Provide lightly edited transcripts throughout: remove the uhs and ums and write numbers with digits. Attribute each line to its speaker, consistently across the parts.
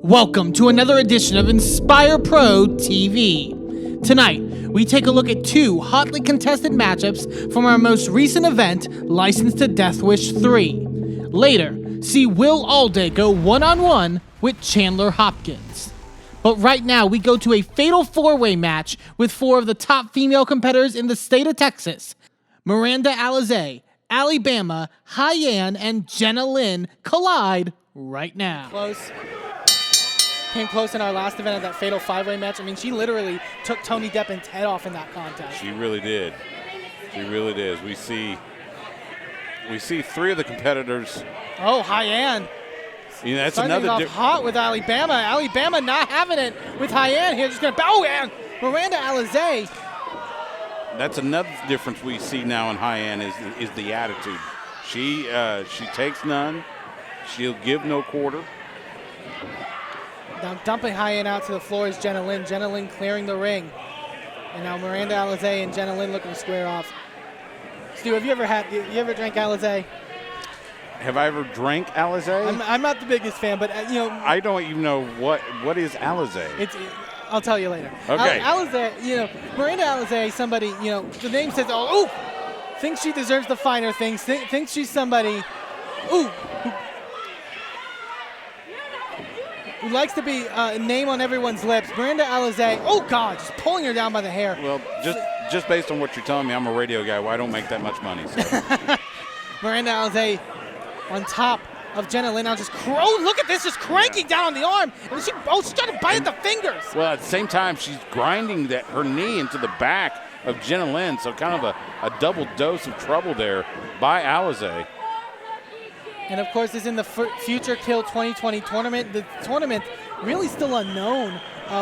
Speaker 1: Welcome to another edition of Inspire Pro TV. Tonight, we take a look at two hotly contested matchups from our most recent event, Licensed to Death Wish 3. Later, see Will Allday go one-on-one with Chandler Hopkins. But right now, we go to a fatal four-way match with four of the top female competitors in the state of Texas. Miranda Allday, Alabama, Hyan, and Jenna Lynn collide right now. Came close in our last event of that fatal five-way match. I mean, she literally took Tony Deppin's head off in that contest.
Speaker 2: She really did. She really did. We see three of the competitors.
Speaker 1: Oh, Hyan.
Speaker 2: You know, that's
Speaker 1: starting
Speaker 2: another
Speaker 1: off hot with Alabama. Alabama not having it with Hyan here. Just gonna and Miranda Allday.
Speaker 2: That's another difference we see now in Hyan is the attitude. She takes none. She'll give no quarter.
Speaker 1: Now dumping Hyan out to the floor is Jenna Lynn. Jenna Lynn clearing the ring. And now Miranda Allday and Jenna Lynn looking to square off. Stu, have you ever drank Allday?
Speaker 2: Have I ever drank Allday?
Speaker 1: I'm not the biggest fan, but you know.
Speaker 2: I don't even know what is Allday.
Speaker 1: I'll tell you later.
Speaker 2: Okay.
Speaker 1: Allday, Miranda Allday, somebody, the name says, thinks she deserves the finer things. Thinks she's somebody, who likes to be a name on everyone's lips. Miranda Allday, just pulling her down by the hair.
Speaker 2: Well, just based on what you're telling me, I'm a radio guy. Well, I don't make that much money. So.
Speaker 1: Miranda Allday on top of Jenna Lynn. Now look at this, just cranking down on the arm. And she's trying to bite at the fingers.
Speaker 2: Well, at the same time, she's grinding her knee into the back of Jenna Lynn. So kind of a double dose of trouble there by Allday.
Speaker 1: And of course, this is in the Future Kill 2020 tournament. The tournament really still unknown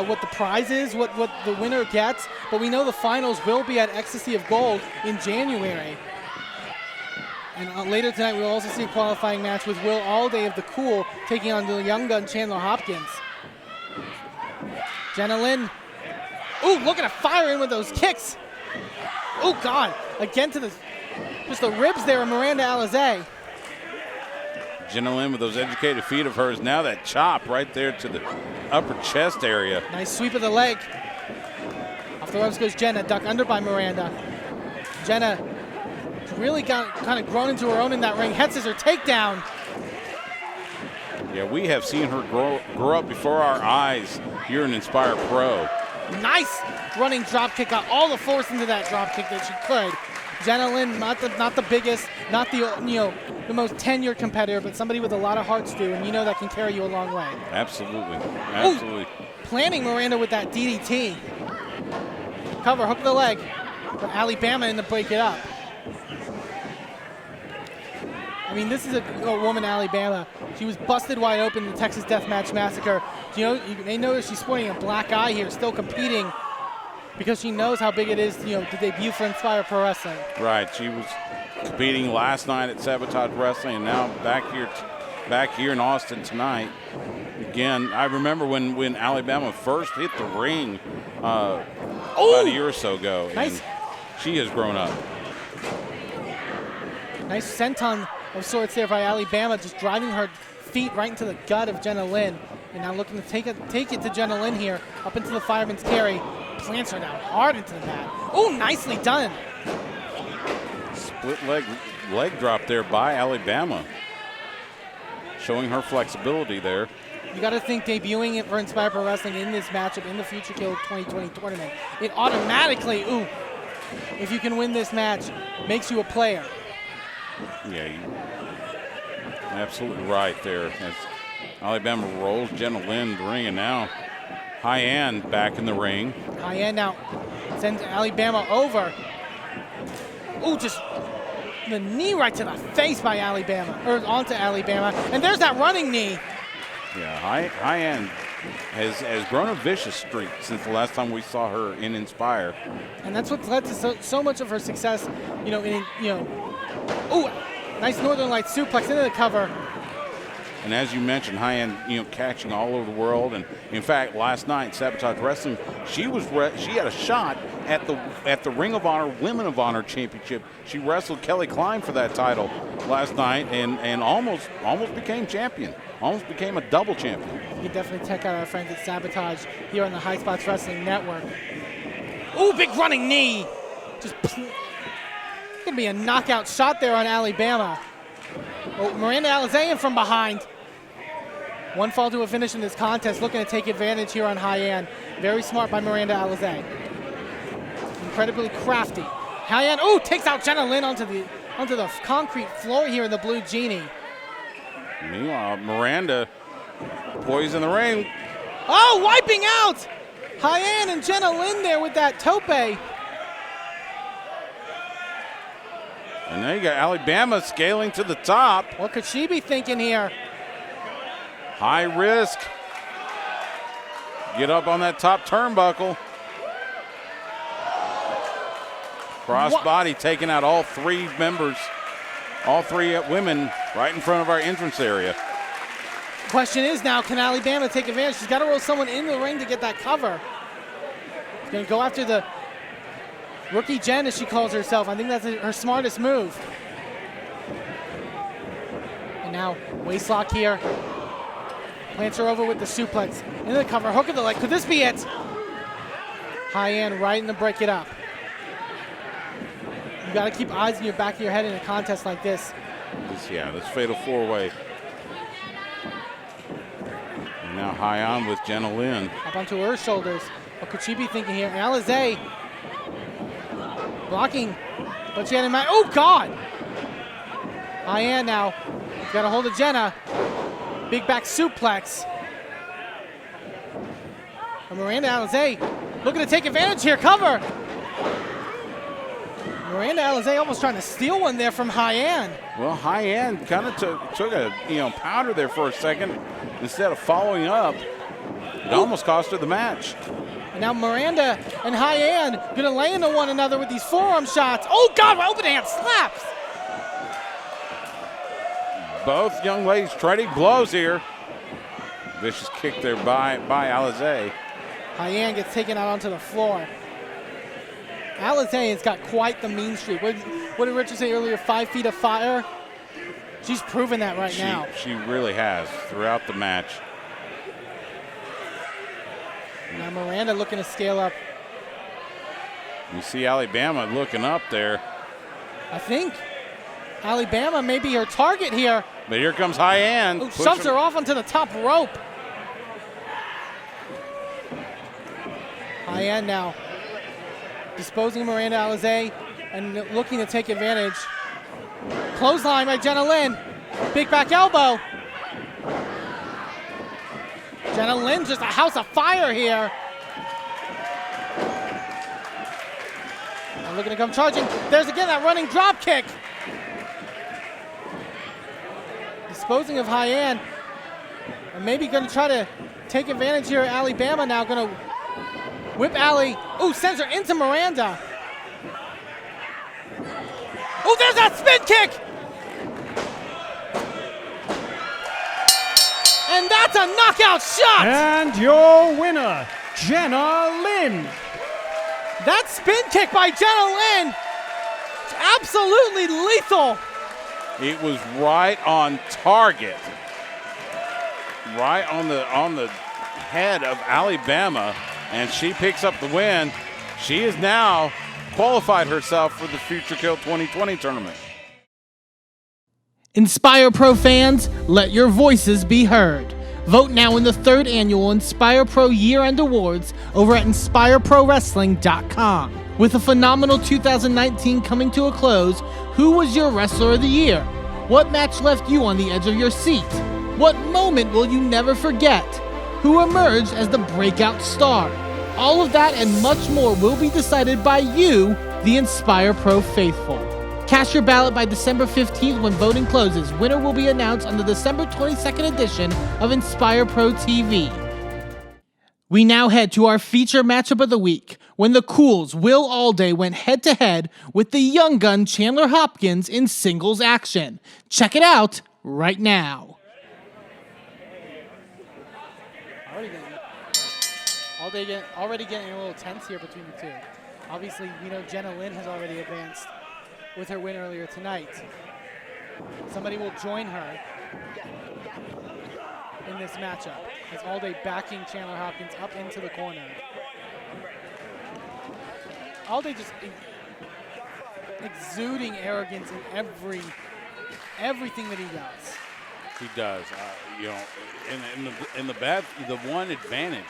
Speaker 1: what the prize is, what the winner gets. But we know the finals will be at Ecstasy of Gold in January. And later tonight, we'll also see a qualifying match with Will Allday of the Cool taking on the young gun Chandler Hopkins. Jenna Lynn, looking to fire in with those kicks. God, again to just the ribs there of Miranda Allday.
Speaker 2: Jenna Lynn with those educated feet of hers. Now that chop right there to the upper chest area.
Speaker 1: Nice sweep of the leg. Off the ropes goes Jenna, duck under by Miranda. Jenna really kind of grown into her own in that ring. Head scissor takedown.
Speaker 2: Yeah, we have seen her grow up before our eyes here in Inspire Pro.
Speaker 1: Nice running drop kick. Got all the force into that drop kick that she could. Jenna Lynn, not the biggest, not the most tenured competitor, but somebody with a lot of heart, Stu, and that can carry you a long way.
Speaker 2: Absolutely.
Speaker 1: Planning Miranda with that DDT. Cover, hook the leg. But Alabama in to break it up. I mean, this is a woman, Alabama. She was busted wide open in the Texas Deathmatch Massacre. You may notice she's sporting a black eye here, still competing because she knows how big it is, to debut for Inspire Pro Wrestling.
Speaker 2: Right. She was competing last night at Sabotage Wrestling, and now back here in Austin tonight. Again, I remember when Alabama first hit the ring about a year or so ago.
Speaker 1: Nice.
Speaker 2: And she has grown up.
Speaker 1: Nice senton of sorts there by Alabama, just driving her feet right into the gut of Jenna Lynn. And now looking to take it to Jenna Lynn here, up into the fireman's carry. Plants her down hard into the mat. Nicely done.
Speaker 2: Split leg drop there by Alabama. Showing her flexibility there.
Speaker 1: You got to think debuting it for Inspire Pro Wrestling in this matchup in the Future Kill 2020 tournament, it automatically, if you can win this match, makes you a player.
Speaker 2: Yeah, you're absolutely right there. As Alabama rolls Jenna Lynn to the ring, and now Hyan back in the ring.
Speaker 1: Hyan now sends Alabama over. Just the knee right to the face by Alabama, or onto Alabama. And there's that running knee.
Speaker 2: Yeah, Hyan has grown a vicious streak since the last time we saw her in Inspire.
Speaker 1: And that's what's led to so much of her success, nice Northern Lights suplex into the cover.
Speaker 2: And as you mentioned, Hyan, catching all over the world. And in fact, last night, Sabotage Wrestling, she had a shot at the Ring of Honor Women of Honor Championship. She wrestled Kelly Klein for that title last night and almost became champion. Almost became a double champion.
Speaker 1: You can definitely check out our friends at Sabotage here on the High Spots Wrestling Network. Ooh, big running knee. Gonna be a knockout shot there on Alabama. Oh, Miranda Allday in from behind. One fall to a finish in this contest, looking to take advantage here on Hyan. Very smart by Miranda Allday. Incredibly crafty. Hyan, takes out Jenna Lynn onto the concrete floor here in the Blue Genie.
Speaker 2: Meanwhile, Miranda poised in the ring.
Speaker 1: Oh, wiping out! Hyan and Jenna Lynn there with that tope.
Speaker 2: And now you got Alabama scaling to the top.
Speaker 1: What could she be thinking here?
Speaker 2: High risk. Get up on that top turnbuckle. Crossbody taking out all three members, all three women right in front of our entrance area.
Speaker 1: Question is now, can Alabama take advantage? She's got to roll someone into the ring to get that cover. She's going to go after the rookie Jen, as she calls herself. I think that's her smartest move. And now, waistlock here. Plants her over with the suplex. Into the cover, hook of the leg. Could this be it? Hyan right in to break it up. You got to keep eyes in your back of your head in a contest like this.
Speaker 2: This fatal four-way. And now Hyan with Jenna Lynn.
Speaker 1: Up onto her shoulders. What could she be thinking here? Allday blocking, but she had in mind. Oh, God! Hyan now. Got a hold of Jenna. Big back suplex. And Miranda Allday looking to take advantage here. Cover. Miranda Allday almost trying to steal one there from Hyan.
Speaker 2: Well, Hyan kind of took a powder there for a second instead of following up. It almost cost her the match.
Speaker 1: And now Miranda and Hyan gonna lay into one another with these forearm shots. Oh, God, open hand slaps.
Speaker 2: Both young ladies trading blows here. Vicious kick there by Allday.
Speaker 1: Hyan gets taken out onto the floor. Allday has got quite the mean streak. What did Richard say earlier? 5 feet of fire? She's proven that right now.
Speaker 2: She really has throughout the match.
Speaker 1: Now Miranda looking to scale up.
Speaker 2: You see Alabama looking up there.
Speaker 1: I think Alabama may be her target here.
Speaker 2: But here comes Hyan.
Speaker 1: Shoves her off onto the top rope. Hyan now disposing of Miranda Allday and looking to take advantage. Clothesline by Jenna Lynn. Big back elbow. Jenna Lynn just a house of fire here. And looking to come charging. There's again that running drop kick. Disposing of Hyan. And maybe going to try to take advantage here. Alabama now going to whip Allie. Ooh, sends her into Miranda. Oh, there's that spin kick. And that's a knockout shot.
Speaker 3: And your winner, Jenna Lynn.
Speaker 1: That spin kick by Jenna Lynn, absolutely lethal.
Speaker 2: It was right on target. Right on the head of Alabama. And she picks up the win. She has now qualified herself for the Future Kill 2020 tournament.
Speaker 1: Inspire Pro fans, let your voices be heard. Vote now in the 3rd annual Inspire Pro Year-End Awards over at InspireProWrestling.com. With a phenomenal 2019 coming to a close, who was your Wrestler of the Year? What match left you on the edge of your seat? What moment will you never forget? Who emerged as the breakout star? All of that and much more will be decided by you, the Inspire Pro faithful. Cast your ballot by December 15th when voting closes. Winner will be announced on the December 22nd edition of Inspire Pro TV. We now head to our feature matchup of the week, when the Cool's Will Allday went head-to-head with the young gun Chandler Hopkins in singles action. Check it out right now. Already getting a little tense here between the two. Obviously, we know Jenna Lynn has already advanced with her win earlier tonight. Somebody will join her in this matchup as Allday backing Chandler Hopkins up into the corner. Allday just exuding arrogance in everything that he does.
Speaker 2: He does. You know, the one advantage,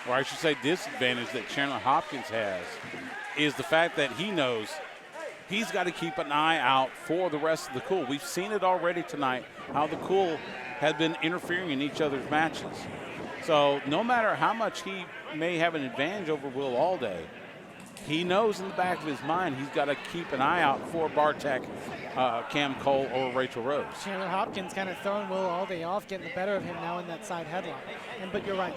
Speaker 2: or I should say disadvantage that Chandler Hopkins has is the fact that he knows he's got to keep an eye out for the rest of the Cool. We've seen it already tonight, how the Cool have been interfering in each other's matches. So no matter how much he may have an advantage over Will Allday, he knows in the back of his mind he's got to keep an eye out for Bartek, Cam Cole, or Rachel Rose.
Speaker 1: Chandler Hopkins kind of throwing Will Allday off, getting the better of him now in that side headlock. But you're right,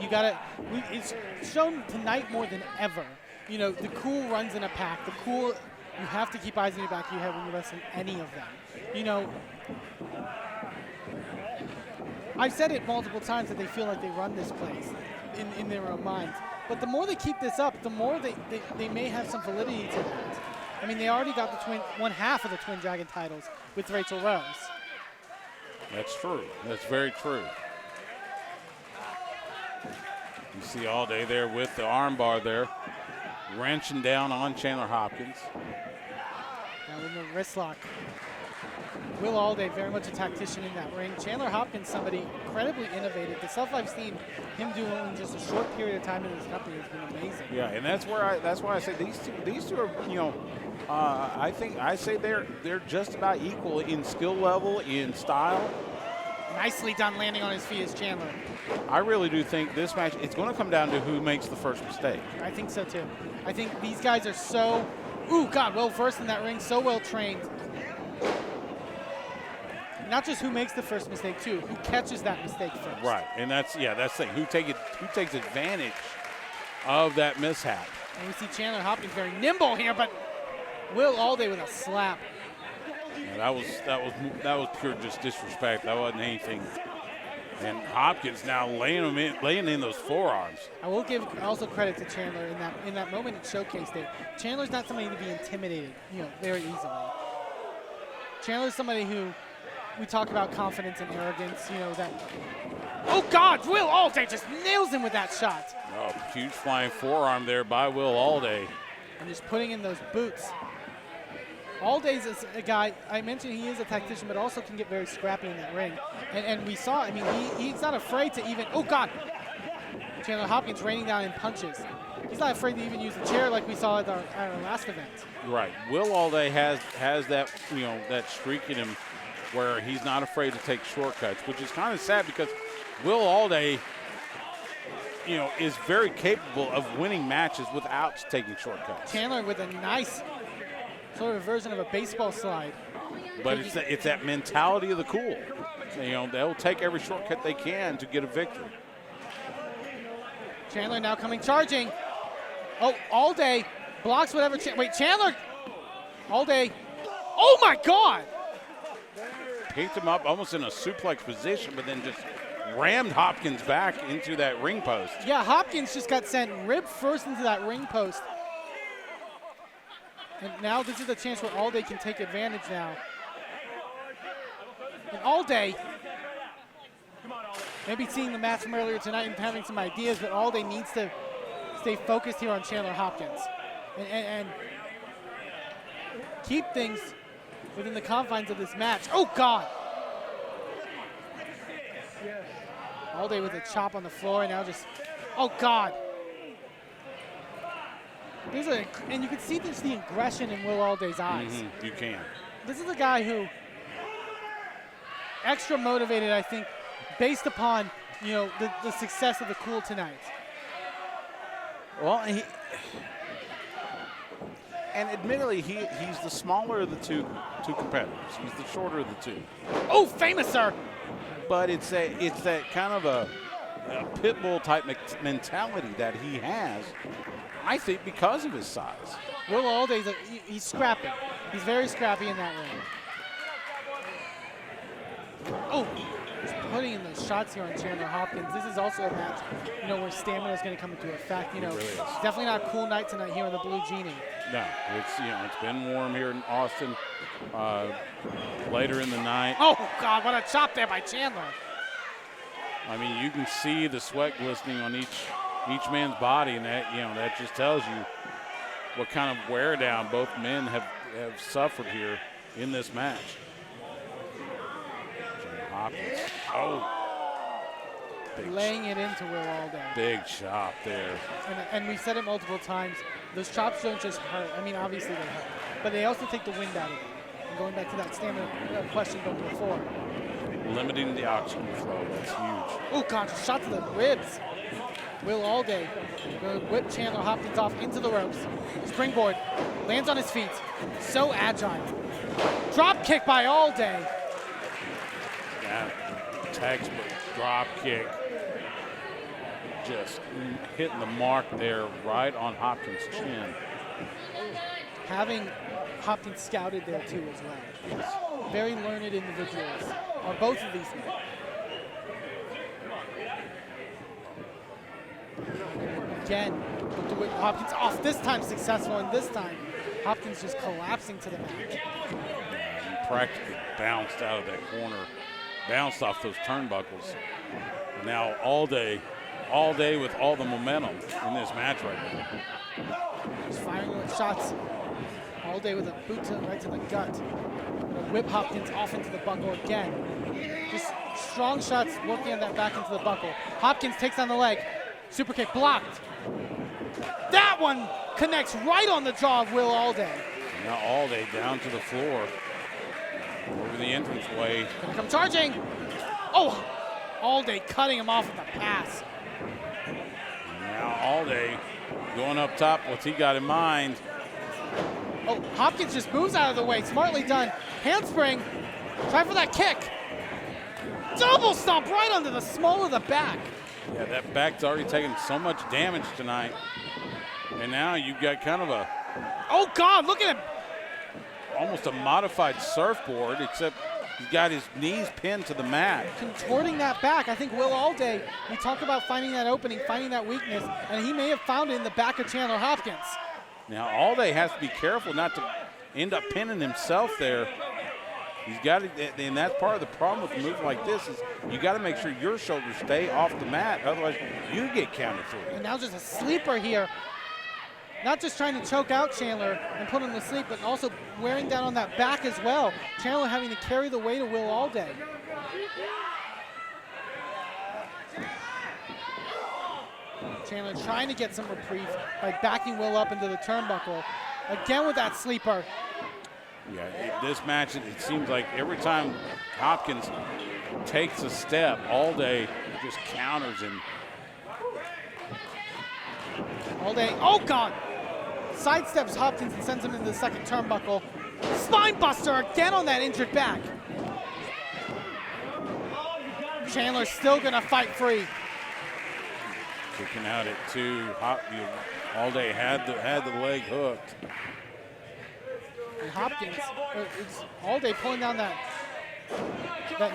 Speaker 1: it's shown tonight more than ever. You know, the Cool runs in a pack. The Cool, you have to keep eyes in the back of your head when you wrestle any of them. You know, I've said it multiple times that they feel like they run this place in their own minds. But the more they keep this up, the more they may have some validity to that. I mean, they already got one half of the Twin Dragon titles with Rachel Rose.
Speaker 2: That's true. That's very true. You see Allday there with the armbar there, wrenching down on Chandler Hopkins.
Speaker 1: Now in the wrist lock. Will Allday, very much a tactician in that ring. Chandler Hopkins, somebody incredibly innovative. The stuff I've seen him do in just a short period of time in this company has been amazing.
Speaker 2: Yeah, and that's why I say these two are, you know, I say they're just about equal in skill level, in style.
Speaker 1: Nicely done landing on his feet is Chandler.
Speaker 2: I really do think this match, it's going to come down to who makes the first mistake.
Speaker 1: I think so too. I think these guys are so, well versed in that ring, so well trained. Not just who makes the first mistake too, who catches that mistake first.
Speaker 2: Right, and that's the thing. Who takes advantage of that mishap.
Speaker 1: And we see Chandler Hopkins very nimble here, but Will Allday with a slap.
Speaker 2: Yeah, that was pure just disrespect. That wasn't anything. And Hopkins now laying in those forearms.
Speaker 1: I will give also credit to Chandler in that moment. It showcased it. Chandler's not somebody to be intimidated, very easily. Chandler's somebody who we talk about confidence and arrogance. Oh God, Will Allday just nails him with that shot.
Speaker 2: Oh, huge flying forearm there by Will Allday.
Speaker 1: And just putting in those boots. Allday's is a guy, I mentioned he is a tactician, but also can get very scrappy in that ring. And we saw, he's not afraid to even, oh God! Chandler Hopkins raining down in punches. He's not afraid to even use the chair like we saw at our last event.
Speaker 2: Right. Will Allday has that, that streak in him where he's not afraid to take shortcuts, which is kind of sad because Will Allday, is very capable of winning matches without taking shortcuts.
Speaker 1: Chandler with a nice sort of version of a baseball slide.
Speaker 2: But it's that mentality of the Cool. They'll take every shortcut they can to get a victory.
Speaker 1: Chandler now coming charging. Oh, Allday blocks whatever. Wait, Chandler. Allday. Oh my God!
Speaker 2: Picked him up almost in a suplex position, but then just rammed Hopkins back into that ring post.
Speaker 1: Yeah, Hopkins just got sent rib first into that ring post. And now this is a chance where Allday can take advantage now. And Allday, maybe seeing the match from earlier tonight and having some ideas, but Allday needs to stay focused here on Chandler Hopkins and keep things within the confines of this match. Oh God! Allday with a chop on the floor and now just, oh God! And you can see this, the aggression in Will Allday's eyes.
Speaker 2: Mm-hmm, you can.
Speaker 1: This is a guy who extra motivated, I think, based upon the success of the Cool tonight.
Speaker 2: Well, and admittedly, he's the smaller of the two competitors. He's the shorter of the two.
Speaker 1: Oh, famous, sir!
Speaker 2: But it's that kind of a pit bull type mentality that he has. I think because of his size.
Speaker 1: Will Allday, he's scrappy. He's very scrappy in that ring. Oh, putting in those shots here on Chandler Hopkins. This is also a match, where stamina is going to come into effect.
Speaker 2: It really is.
Speaker 1: Definitely not a cool night tonight here in the Blue Genie.
Speaker 2: No, it's been warm here in Austin. Later in the night.
Speaker 1: Oh God, what a chop there by Chandler.
Speaker 2: I mean, you can see the sweat glistening on each man's body, and that just tells you what kind of wear down both men have suffered here in this match. Hopkins. Oh.
Speaker 1: Laying it into Will Allday.
Speaker 2: Big chop there.
Speaker 1: And we've said it multiple times, those chops don't just hurt. I mean, obviously they hurt, but they also take the wind out of it. And going back to that stamina question from before.
Speaker 2: Limiting the oxygen flow, that's huge.
Speaker 1: Oh God, shot to the ribs. Will Allday will whip Chandler Hopkins off into the ropes. Springboard, lands on his feet. So agile. Drop kick by Allday.
Speaker 2: Yeah, textbook drop kick. Just hitting the mark there right on Hopkins' chin.
Speaker 1: Having Hopkins scouted there too as well.
Speaker 2: Yes.
Speaker 1: Very learned individuals are both of these men. Again, with the whip, Hopkins off, this time successful, and this time Hopkins just collapsing to the mat.
Speaker 2: He practically bounced out of that corner, bounced off those turnbuckles. And now Allday with all the momentum in this match right now.
Speaker 1: He's firing with shots. Allday with a boot right to the gut. Gonna whip Hopkins off into the buckle again. Just strong shots working on that back into the buckle. Hopkins takes on the leg. Super kick blocked. That one connects right on the jaw of Will Allday.
Speaker 2: Now Allday down to the floor. Over the entranceway.
Speaker 1: Gonna come charging. Oh, Allday cutting him off with a pass.
Speaker 2: Now Allday going up top. What's he got in mind?
Speaker 1: Oh, Hopkins just moves out of the way. Smartly done. Handspring. Try for that kick. Double stomp right onto the small of the back.
Speaker 2: Yeah, that back's already taken so much damage tonight. And now you've got kind of a...
Speaker 1: Oh, God, look at him.
Speaker 2: Almost a modified surfboard, except he's got his knees pinned to the mat.
Speaker 1: Contorting that back. I think Will Allday, we talk about finding that opening, finding that weakness, and he may have found it in the back of Chandler Hopkins.
Speaker 2: Now, Allday has to be careful not to end up pinning himself there. He's got to, and that's part of the problem with a move like this is you got to make sure your shoulders stay off the mat, otherwise you get counted through.
Speaker 1: And now just a sleeper here. Not just trying to choke out Chandler and put him to sleep, but also wearing down on that back as well. Chandler having to carry the weight of Will Allday. Chandler trying to get some reprieve by backing Will up into the turnbuckle. Again with that sleeper.
Speaker 2: Yeah, this match, it seems like every time Hopkins takes a step, Allday just counters him.
Speaker 1: Allday, oh God! Sidesteps Hopkins and sends him into the second turnbuckle. Spine buster again on that injured back. Chandler still gonna fight free.
Speaker 2: Kicking out at 2. Allday had the leg hooked.
Speaker 1: And Hopkins, it's Allday pulling down that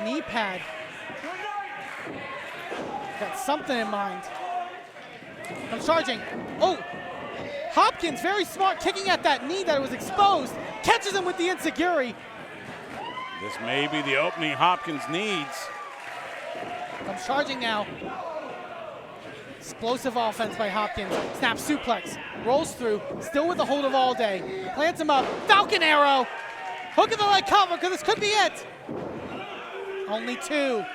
Speaker 1: knee pad. Got something in mind. I'm charging. Oh, Hopkins, very smart, kicking at that knee that was exposed. Catches him with the enziguri.
Speaker 2: This may be the opening Hopkins needs.
Speaker 1: I'm charging now. Explosive offense by Hopkins. Snap suplex. Rolls through. Still with the hold of Allday. Plants him up. Falcon arrow. Hook of the leg cover because this could be it. Only 2.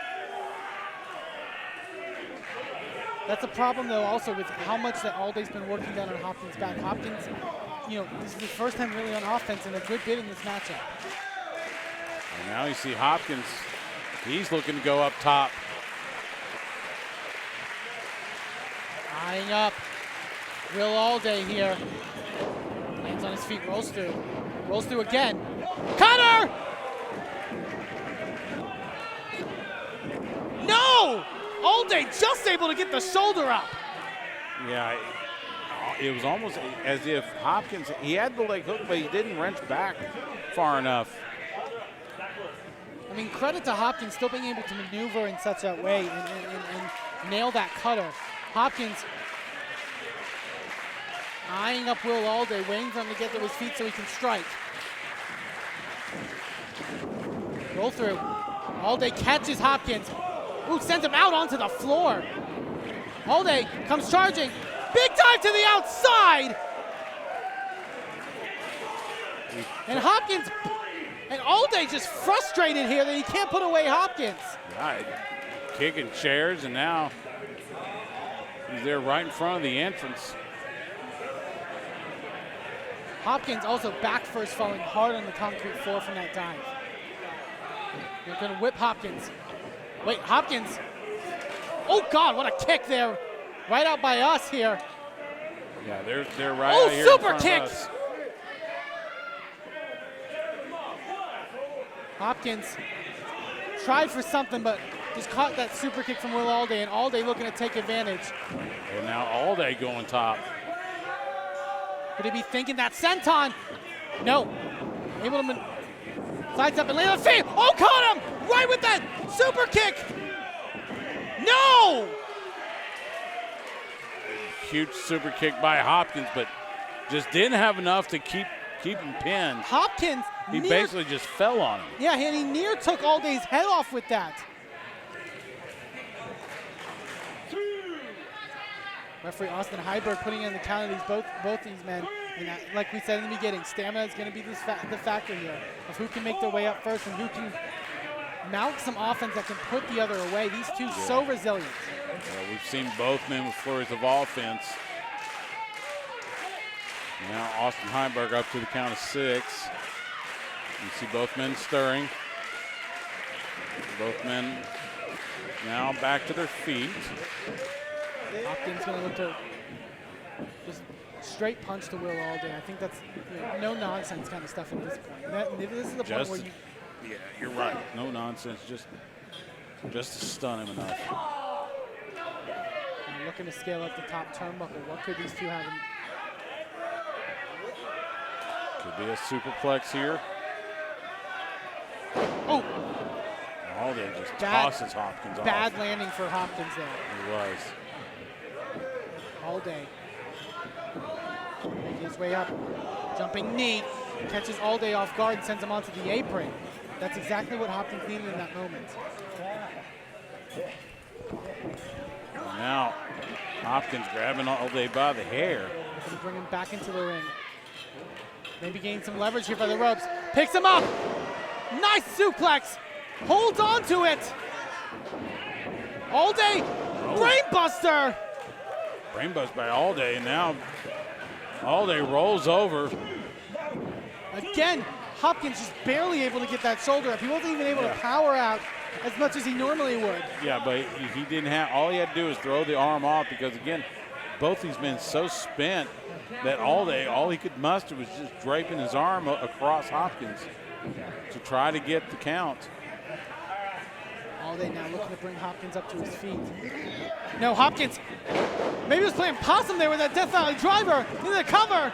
Speaker 1: That's a problem, though, also with how much that Allday's been working down on Hopkins' back. Hopkins, this is the first time really on offense and a good bit in this matchup.
Speaker 2: And now you see Hopkins. He's looking to go up top.
Speaker 1: Eyeing up. Will Allday here. Lands on his feet, rolls through. Rolls through again. Cutter! No! Allday just able to get the shoulder up.
Speaker 2: Yeah, it was almost as if Hopkins, he had the leg hook, but he didn't wrench back far enough.
Speaker 1: I mean, credit to Hopkins still being able to maneuver in such a way and nail that cutter. Hopkins eyeing up Will Allday, waiting for him to get to his feet so he can strike. Roll through. Allday catches Hopkins. Ooh, sends him out onto the floor. Allday comes charging. Big dive to the outside. And Hopkins, and Allday just frustrated here that he can't put away Hopkins.
Speaker 2: Right. Kicking chairs, and now he's there right in front of the entrance.
Speaker 1: Hopkins also back first, falling hard on the concrete floor from that dive. They're gonna whip Hopkins. Wait, Hopkins. Oh God, what a kick there. Right out by us here.
Speaker 2: Yeah, they're right out here.
Speaker 1: Oh,
Speaker 2: in
Speaker 1: super
Speaker 2: front
Speaker 1: kick.
Speaker 2: of us.
Speaker 1: Hopkins tried for something, but just caught that super kick from Will Allday, and Allday looking to take advantage.
Speaker 2: And now Allday going top.
Speaker 1: Could he be thinking that senton? No. Able to sides up and lay on the feet. Oh, caught him! Right with that super kick! No!
Speaker 2: Huge super kick by Hopkins, but just didn't have enough to keep him pinned.
Speaker 1: Hopkins
Speaker 2: He basically just fell on him.
Speaker 1: Yeah, and he near took Allday's head off with that. Referee Austin Heiberg putting in the count of these both these men. And like we said in the beginning, stamina is going to be the factor here of who can make their way up first and who can mount some offense that can put the other away. These two so resilient.
Speaker 2: Yeah, we've seen both men with flurries of offense. Now Austin Heiberg up to the count of 6. You see both men stirring. Both men now back to their feet.
Speaker 1: Hopkins going to look to just straight punch to Will Allday. I think that's no nonsense kind of stuff at this point. This is the point where you.
Speaker 2: Yeah, you're right. No nonsense. Just to stun him enough.
Speaker 1: Looking to scale up the top turnbuckle. What could these two have?
Speaker 2: Could be a superplex here.
Speaker 1: Oh!
Speaker 2: Allday just tosses Hopkins off.
Speaker 1: Bad landing for Hopkins there.
Speaker 2: It was.
Speaker 1: Allday making his way up. Jumping knee. Catches Allday off guard and sends him onto the apron. That's exactly what Hopkins needed in that moment.
Speaker 2: Now, Hopkins grabbing Allday by the hair.
Speaker 1: Going to bring him back into the ring. Maybe gain some leverage here by the ropes. Picks him up. Nice suplex. Holds on to it. Allday, brainbuster.
Speaker 2: Brainbuster by Allday, and now Allday rolls over.
Speaker 1: Again, Hopkins just barely able to get that shoulder up. He wasn't even able to power out as much as he normally would.
Speaker 2: Yeah, but he didn't have, all he had to do was throw the arm off because, again, both these men so spent that Allday, all he could muster was just draping his arm across Hopkins to try to get the count.
Speaker 1: Allday now looking to bring Hopkins up to his feet. No, Hopkins maybe he was playing possum there with that Death Valley driver into the cover.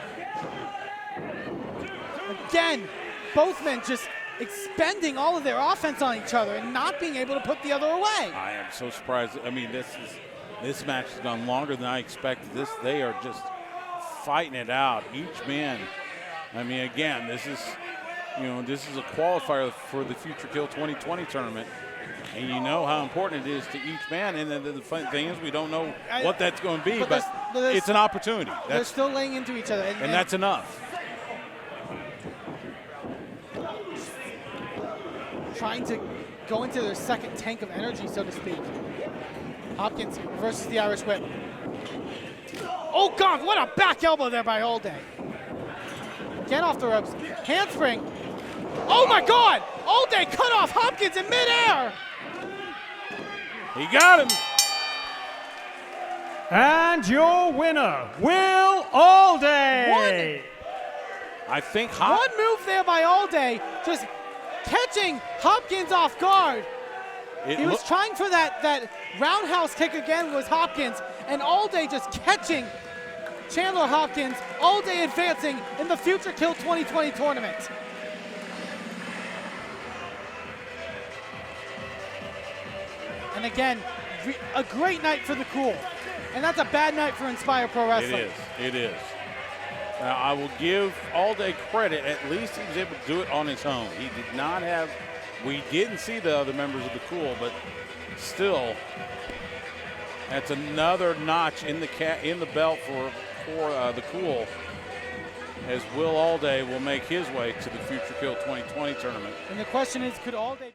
Speaker 1: Again, both men just expending all of their offense on each other and not being able to put the other away.
Speaker 2: I am so surprised. I mean, this match has gone longer than I expected. They are just fighting it out, each man. I mean, again, this is a qualifier for the Future Kill 2020 tournament. And you know how important it is to each man. And the fun thing is we don't know what that's going to be, but it's an opportunity.
Speaker 1: They're still laying into each other.
Speaker 2: And that's enough.
Speaker 1: Trying to go into their second tank of energy, so to speak. Hopkins reverses the Irish whip. Oh, God, what a back elbow there by Allday. Get off the ropes. Handspring. Oh, my God! Allday cut off Hopkins in midair.
Speaker 2: He got him.
Speaker 3: And your winner, Will Allday.
Speaker 2: I think
Speaker 1: one move there by Allday, just catching Hopkins off guard. He was trying for that roundhouse kick again was Hopkins, and Allday just catching Chandler Hopkins. Allday advancing in the Future Kill 2020 tournament.
Speaker 4: And again, a great night for the Cool. And that's a bad night for Inspire Pro Wrestling.
Speaker 2: It is. Now, I will give Allday credit. At least he was able to do it on his own. He did not have, we didn't see the other members of the Cool, but still, that's another notch in the belt for the Cool, as Will Allday will make his way to the Future Kill 2020 tournament.
Speaker 4: And the question is, could Allday